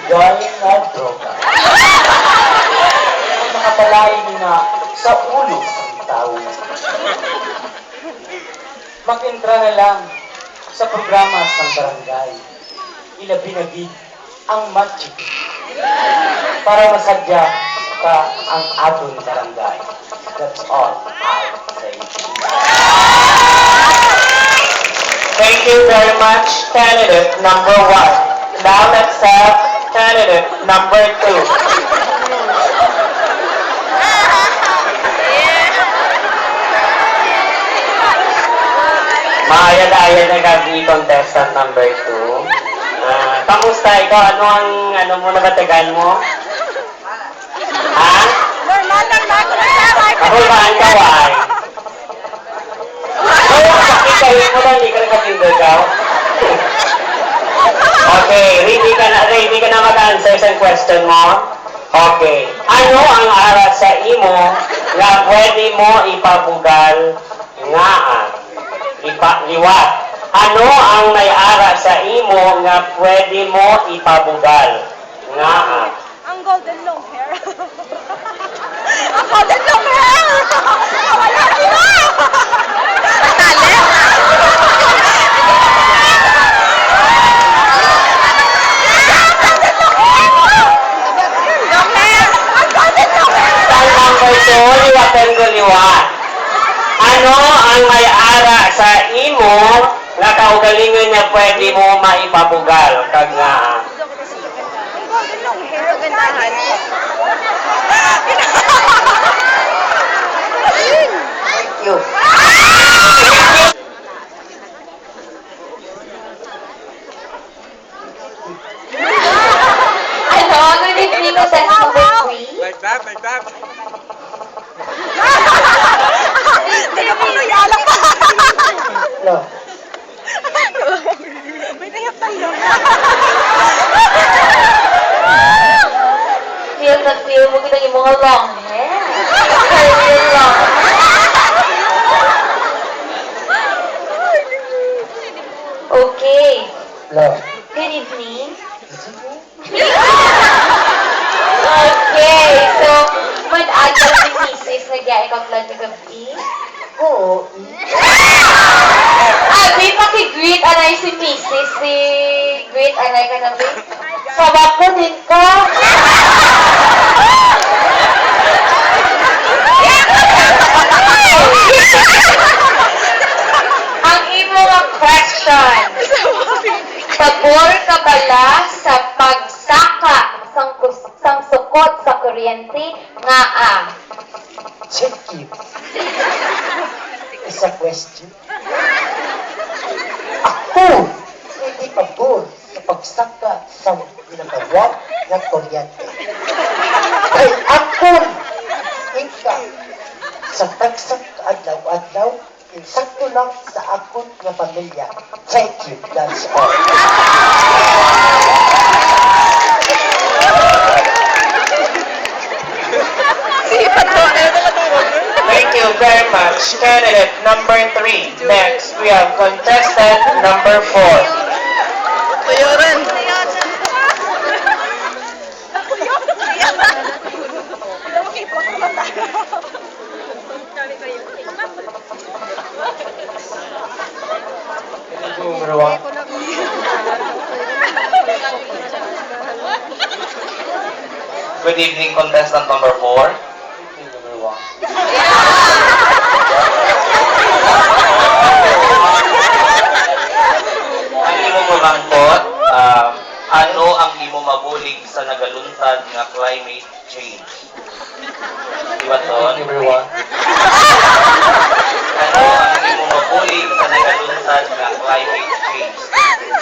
illegal na droga. Ang makapalain na sa ulo ng tao. Mag-entra na lang sa programa sa barangay. Ilabi na gid ang magic para masadya ka ang atong barangay. That's all I say. Thank you very much, candidate number 1. Now let's have candidate number 2. Maayad-ayad na gabi contestant number 2. Kamusta ikaw? Ano mo nabatagan mo? Ha? Ako ba ang kaway? Sabihin mo lang, hindi ka nakapindagaw. Okay, ready ka na mag-answer sa question mo? Okay. Ano ang aral sa imo na pwede mo ipabugal nga liwat? Ano ang may ara sa imo nga pwede mo ipabugal nga? Ang golden long hair. Ang golden long hair! Wala sila! Liwatan ko liwat. Ano ang may ara sa imo nga kaugalingon niya pwede mo maipabugal kag nga? Ang golden long hair, gandahan. Thank you. Ano? Good evening, contestant number 3. Like that, like that. Hindi na pang loyala pa. No. May nahiyap tayo. Feel na feel mo kita yung mga long hair. Feel long. Okay. No. Good evening. Okay, so, mag-agad si Mrs. Nagyaya kang plan ni gabi. Oo. Abi, paki-greet anay si Mrs. Si greet anay ka na, babe. Sabak ko din ka. Ang imo nga question. Pabor ka bala sa pagsaka sang sukot sa kuryente nga Thank you. Isa question. Ako, hindi pabor sa pagsaka sa ginagawa ng kuryente. Kay ako, ika, sa tagsak adlaw-adlaw, insakto lang sa akong nga pamilya. Thank you. That's all. Thank you very much, candidate number 3. Next, we have contestant number 4. Bayaran. Number 1. Good evening, contestant number 4. Number 1. Ang imo mo mangkot, ano ang imo mabulig sa nagaluntad nga climate change? Di ba to? Number 1. Ano ang imo mabulig sa nagaluntad nga climate change?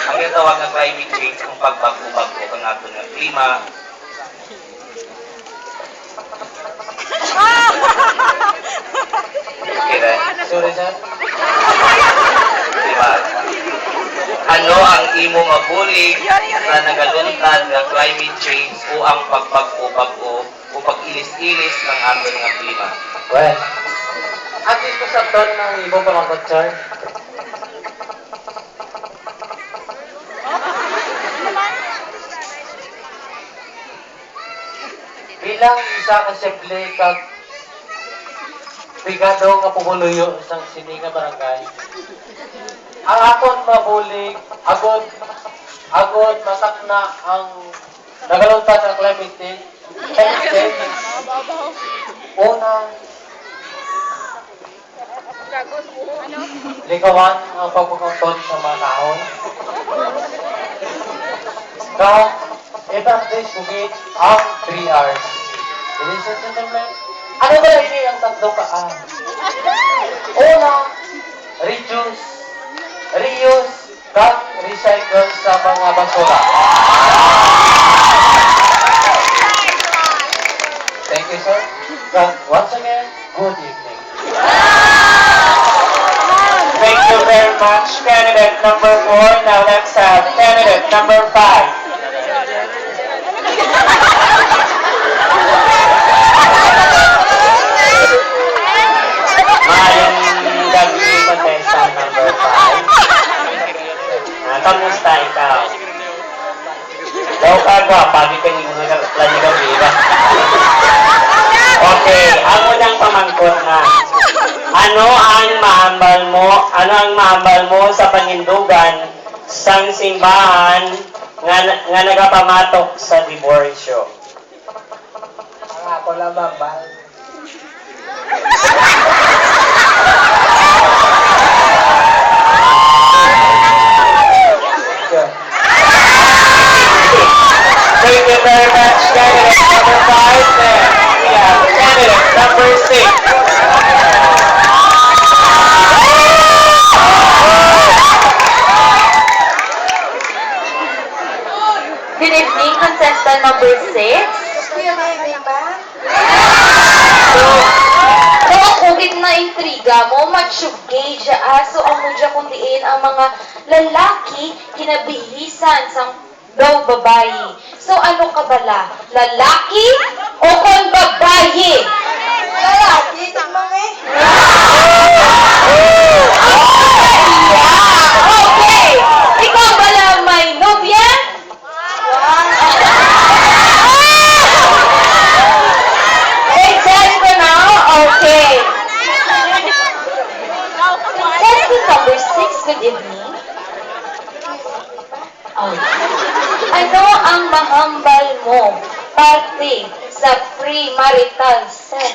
Ang gitawag nga climate change kung pagbago-bago kang aton nga klima. Okay, then. Sorry, sir. Diba? Ano ang imo mabulig sa nagaluntad nga climate change o ang pagbago-bago o pag-ilis-ilis ng aton nga klima? Well, at least ko sa ton ng ibang pamangkot, sir. bilang isa ka simple kag brigado nga pumuluyo sa sini nga barangay. Ang akon mabulig, agod matak na ang nagaluntas ang climate change. Una, ligawan ang pagpapangtod sa mga taon. I-practice kugit ang 3 hours. Ladies and gentlemen, ano ba ini ang tatlong kaan? Una, reduce, reuse, kag recycle sa mga basura. Thank you, sir. Once again, good evening. Thank you very much, candidate number 4. Now let's have candidate number 5. Maayong gabi, contestant number 5. Kamusta ikaw? Daw ka ba? Pagi ka yung lagi gabi ba? Okay, ang unang pamangkot na. Ano ang mahambal mo sa panindugan sang simbahan nga nagapamatok sa diborsyo? Ang ako lang mambal. Thank you very much, candidate number 5. Then we have candidate number 6. Good evening, contestant number 6. Kuya, may ba? So, ang kugit na intriga mo, matsugay dya. So, ang mudya kundiin ang mga lalaki kinabihisan sa daw babayi. So, ano ka bala? Lalaki o kung babayi? Lalaki, tingmang eh. Okay! Ikaw bala may nobya? Exam ko na? Okay. Contestant number 6, good evening. Oh. Ano ang mahambal mo parte sa premarital sex?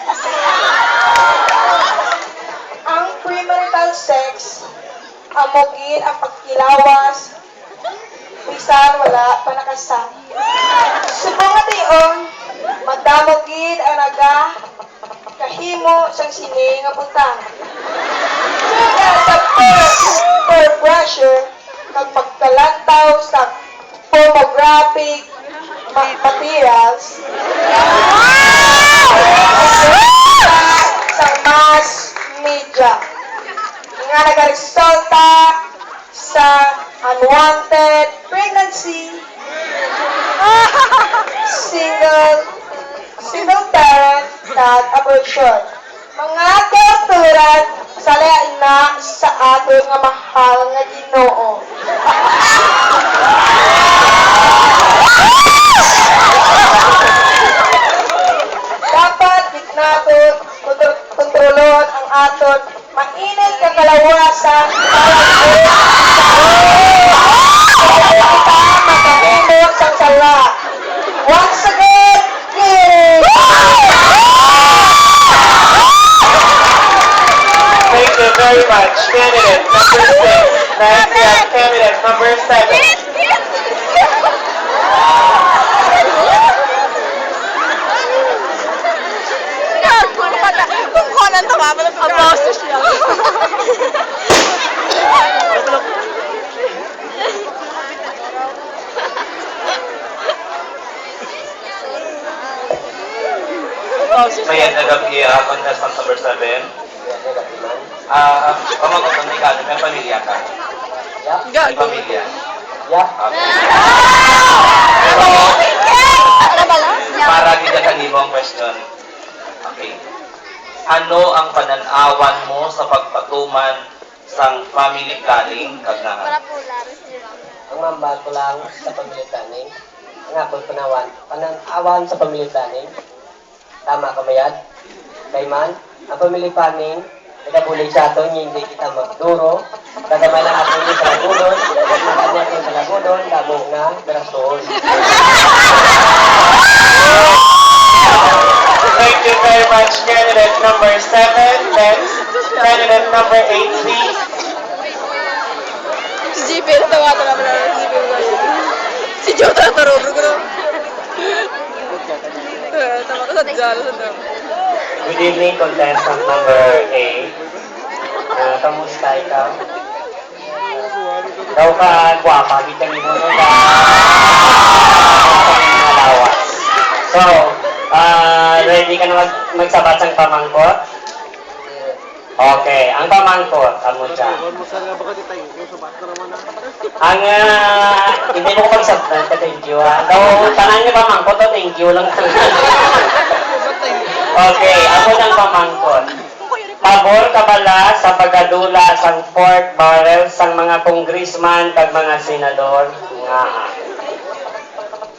Ang premarital sex, amogin ang pagkilawas, bisan wala pa nakasal. Subong nga tiyon, magdamogin ang naga, kahimo sang sini nga butang. Kaya sa peer pressure, kag pagkalantaw sa pornographic materials, sa mass media nga nagaresulta sa unwanted pregnancy, single parent at abortion. Mga torturan sa na sa ato nga mahal nga Ginoo. Dapat naton kontrolon ang aton mainit nga kalawasan para kita makahimot sa sala. Once again, yay! Thank you very much, candidate number 6. Next we have candidate number 7. Kung konan tumama na pag-boses siya. May nagabi contestant number 7. Pamagot ng ikaw, may pamilya ka. May pamilya. Para kita kanimo ang question. Okay. Ano ang pananawan mo sa pagpatuman sang family planning kagnahan? Ang mambal ko lang sa pamilya planning, ang akong pananawan sa pamilya planning, Tama ka mayad? Kay man, ang family planning, nagabulay sa ato, hindi kita magduro. Kagamay lang ato yung salagunon, at makanya yung salagunon, damo nga, berasol. Thank you very much, candidate number 7. Next, candidate number 8, please. Si JP, natawa ka naman na si JP mo si Joe tataro, bro. Tama ka sa dyan, sa dyan. Good evening, contestant number 8. Kamusta ikaw? Daw ka gwapa, vitamin mo na alawas. So, ready ka na magsabat ng pamangkot? Okay, ang pamangkot, amo siya. Ang, hindi mo ko magsabat ka, thank you ha. Daw, tanan niyo pamangkot, o thank you lang. Okay, ako ng pamangkot. Pabor ka bala sa pagkadula sang pork barrel sang mga congressman kag mga senador nga.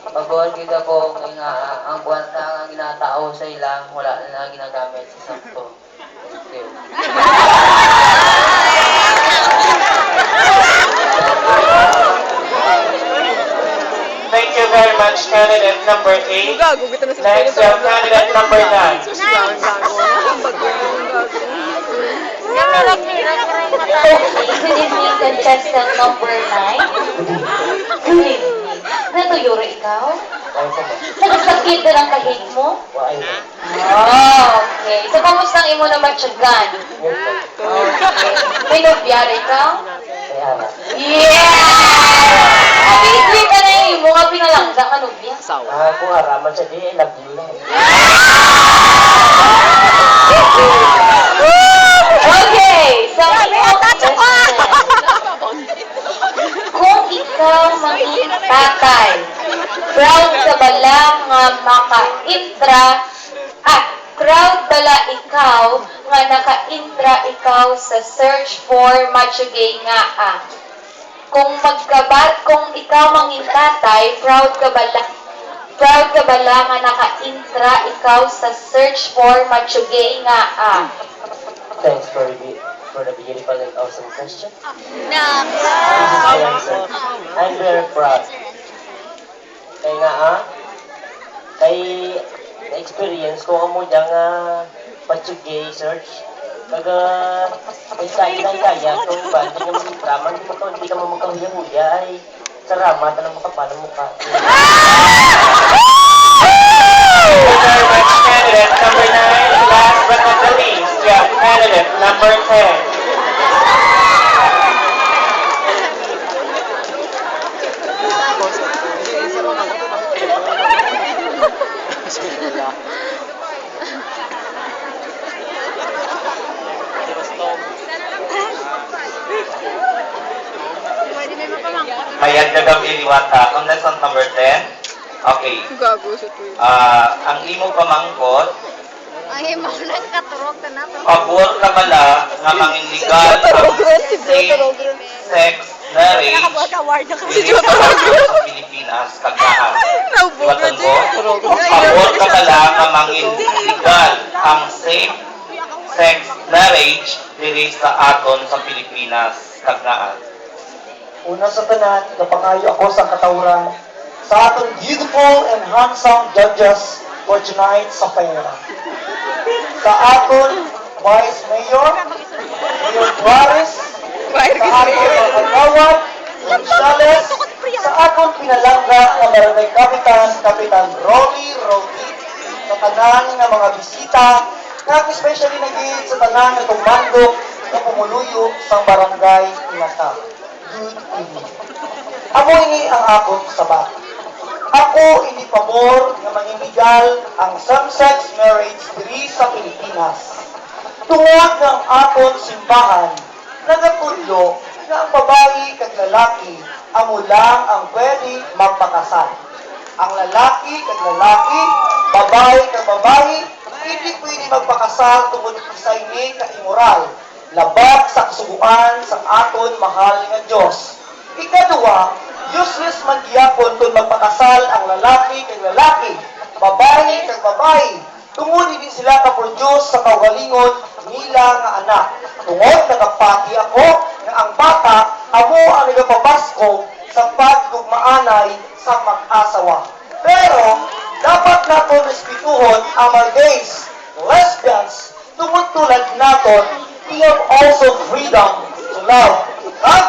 Pagod kita po, kaya nga, ang kwarta nga ginatao sa ilang, wala na ginagamit sa sakto. Thank you. Thank you very much, candidate number 8. Gago, kita na si Next, we have candidate number 9. Good evening, contestant number 9. Good evening. Natuyuro ikaw? Nagasakit na ng kahig mo? Oh, okay. So, kamusta ang imo na matyagan? Okay. May nobyara ikaw? Yeah! Abili ka na yung mga pinalangga ka nobya. Kung haraman siya, di, love you lang. Okay, so kung ikaw maging tatay, proud ka bala nga proud bala ikaw nga naka-intra ikaw sa search for Machugay nga Kung ikaw manging tatay, proud ka bala nga naka-intra ikaw sa search for Machugay nga Thanks for the beautiful and awesome question. I'm very proud. Kaya nga kay na-experience ko mo diyang Pachugay search. Kay kaya kung ba, hindi ka mo magkahuya-huya ay salamat na makapala mukha. Thank you very much, candidate number 9. Last but not the least, we have candidate number 10. Mayag na gabi liwata. Contestant number 10. Okay. Gago sa tuwi. Ang imo pamangkot, Ay, maulang katurok na nato. pabor ka bala nga mangin legal ang same-sex marriage Nakabot-award na kasi. diri sa Pilipinas kagdaan. Naubog na Iwatan ko, pabor ka bala nga mangin legal ang same-sex marriage diri sa aton sa Pilipinas kagdaan. Una sa tanan, napangayo ako sa katawuran sa atong beautiful and handsome judges for tonight sa pera. Sa aton Vice Mayor, Mayor Juarez, sa aton mga kagawad, Gonzales, sa aton pinalangga na barangay kapitan, Kapitan Rolly, sa tanan nga mga bisita, kag especially naging sa tanan nga tumandok na pumuluyo sa barangay Inata. Good evening. Amo ini ang akong sabat. Ako ini pabor nga mangindigal ang same-sex marriage diri sa Pilipinas. Tungod ng aton simbahan, nagatudlo na ang babae kag lalaki amo lang ang pwede magpakasal. Ang lalaki kag lalaki, babae kag babae, hindi pwede magpakasal tungod sa ini ka immoral. Labag sa kasuguan sa aton mahal nga Dios. Ikaduha, useless man gyapon kung magpakasal ang lalaki kay lalaki, babae kay babae, Tungod din sila ka-produce sa kaugalingon nila nga anak. Tungod nagapati ako nga ang bata amo ang nagapabasko sa pagdugmaanay sa mag-asawa. Pero dapat naton respetuhon ang mga gays, lesbians, tungod tulad naton, we have also freedom to love. Huh?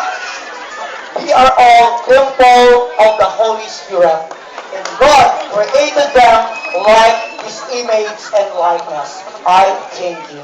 We are all temple of the Holy Spirit. And God created them like His image and likeness. I thank you.